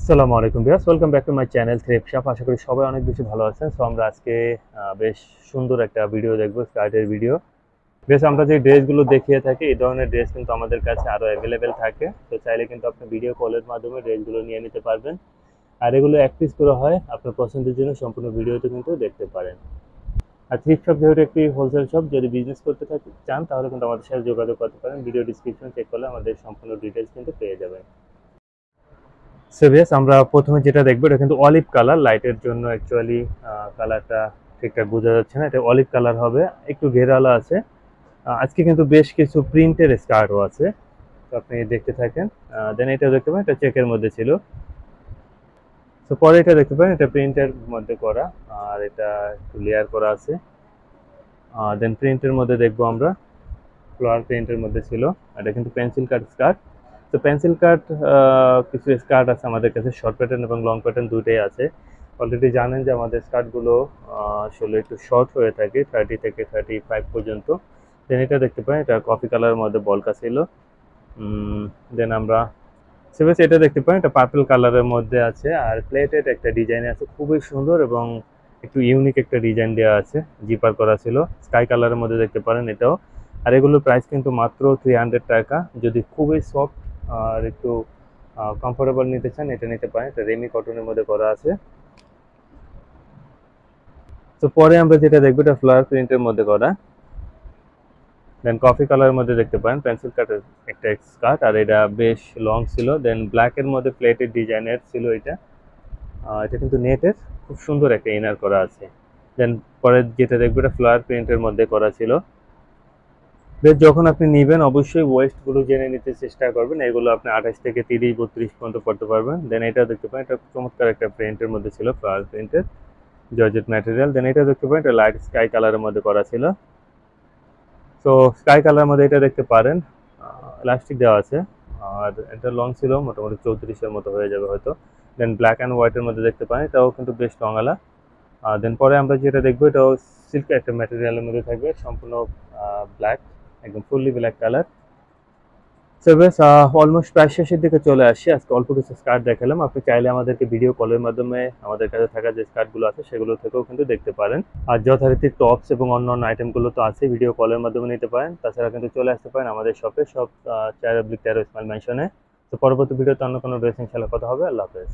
আসসালামু আলাইকুম viewers, welcome back to my channel thrift shop. আশা করি সবাই অনেক বেশি ভালো আছেন। সো আমরা আজকে বেশ সুন্দর একটা ভিডিও দেখবো, স্কার্টের ভিডিও। বেশ, আমরা যে ড্রেসগুলো দেখিয়ে থাকি এই ধরনের ড্রেস কিন্তু আমাদের কাছে আরও অ্যাভেলেবেল থাকে। তো চাইলে কিন্তু আপনি ভিডিও কলের মাধ্যমে ড্রেসগুলো নিয়ে নিতে পারবেন। আর এগুলো এক পিস করে হয়, আপনার পছন্দের জন্য সম্পূর্ণ ভিডিওতে কিন্তু দেখতে পারেন। আর থ্রিফট শপ যেহেতু একটি হোলসেল শপ, যদি বিজনেস করতে চান তাহলে কিন্তু আমাদের সাথে যোগাযোগ করতে পারেন। ভিডিও ডিসক্রিপশন চেক করলে আমাদের সম্পূর্ণ ডিটেলস কিন্তু পেয়ে যাবেন। সো বেশ, আমরা প্রথমে যেটা দেখবো এটা কিন্তু অলিভ কালার। লাইটের জন্য অ্যাকচুয়ালি কালারটা ঠিকঠাক বোঝা যাচ্ছে না। এটা অলিভ কালার হবে, একটু ঘেরালা আছে। আজকে কিন্তু বেশ কিছু প্রিন্টের স্কার্টও আছে, তো আপনি দেখতে থাকেন। দেন এটা দেখতে পারেন, এটা চেকের মধ্যে ছিল। তো পরে এটা দেখতে পারেন, এটা প্রিন্টের মধ্যে করা, আর এটা একটু লেয়ার করা আছে। দেন প্রিন্টের মধ্যে দেখবো আমরা, ফ্লোয়ার প্রিন্টের মধ্যে ছিল। এটা কিন্তু পেন্সিল কাট স্কার্ট। তো পেন্সিল কাট কিছু স্কার্ট আছে আমাদের কাছে, শর্ট প্যাটার্ন এবং লং প্যাটার্ন দুটোই আছে। অলরেডি জানেন যে আমাদের স্কার্টগুলো আসলে একটু শর্ট হয়ে থাকে, 30 থেকে 35 পর্যন্ত। দেন এটা দেখতে পাই, এটা কফি কালারের মধ্যে বলকা ছিল। দেন আমরা সেভেস এটা দেখতে পাই, এটা পার্পল কালারের মধ্যে আছে, আর প্লেটেড একটা ডিজাইন আছে, খুবই সুন্দর এবং একটু ইউনিক একটা ডিজাইন দেওয়া আছে। জিপার করা ছিল, স্কাই কালারের মধ্যে দেখতে পারেন এটাও। আর এগুলোর প্রাইস কিন্তু মাত্র 300 টাকা। যদি খুবই সফট আর একটু কমফোর্টেবল নিতে চান, এটা নিতে পারেন। এটা রেমি কটনের মধ্যে করা আছে। তো পরে আমরা যেটা দেখবো, এটা ফ্লাওয়ার প্রিন্টের মধ্যে করা। দেন কফি কালারের মধ্যে দেখতে পারেন পেন্সিল কাটের একটা স্কার্ট, আর এটা বেশ লং ছিল। দেন ব্ল্যাকের মধ্যে প্লেটেড ডিজাইনের ছিল এটা। এটা কিন্তু নেটের, খুব সুন্দর একটা ইনার করা আছে। দেন পরে যেটা দেখবো, এটা ফ্লাওয়ার প্রিন্টের মধ্যে করা ছিল। বেশ, যখন আপনি নেবেন অবশ্যই ওয়েস্টগুলো জেনে নিতে চেষ্টা করবেন। এগুলো আপনি 28 থেকে 30-32 পর্যন্ত পড়তে পারবেন। দেন এটা দেখতে পারেন, এটা চমৎকার একটা প্রিন্টের মধ্যে ছিল, ফ্লাওয়ার প্রিন্টের জর্জেট ম্যাটেরিয়াল। দেন এটা দেখতে পারেন, এটা লাইট স্কাই কালারের মধ্যে করা ছিল। তো স্কাই কালার মধ্যে এটা দেখতে পারেন, ইলাস্টিক দেওয়া আছে। আর এটা লং ছিল, মোটামুটি 34-এর মতো হয়ে যাবে হয়তো। দেন ব্ল্যাক অ্যান্ড হোয়াইটের মধ্যে দেখতে পারেন, এটাও কিন্তু বেশ রঙালা। দেন পরে আমরা যেটা দেখবো, এটাও সিল্ক একটা ম্যাটেরিয়ালের মধ্যে থাকবে, সম্পূর্ণ ব্ল্যাক, একদম ফুললি ব্ল্যাক কালার। সো বেশ, অলমোস্ট প্রায় শেষের দিকে চলে আসছি। আজকে অল্প কিছু স্কার্ট দেখালাম। আপনি চাইলে আমাদেরকে ভিডিও কলের মাধ্যমে আমাদের কাছে থাকা যে স্কার্টগুলো আছে সেগুলো থেকেও কিন্তু দেখতে পারেন। আর যথারীতি টপস এবং অন্যান্য আইটেমগুলো তো আছে, ভিডিও কলের মাধ্যমে নিতে পারেন। তাছাড়া কিন্তু চলে আসতে পারেন আমাদের শপে, সব 4 অব্লিক 13 স্মাইল মেনশনে। তো পরবর্তী ভিডিওতে অন্য কোনো ড্রেসিং খেলার কথা হবে। আল্লাহ হাফেজ।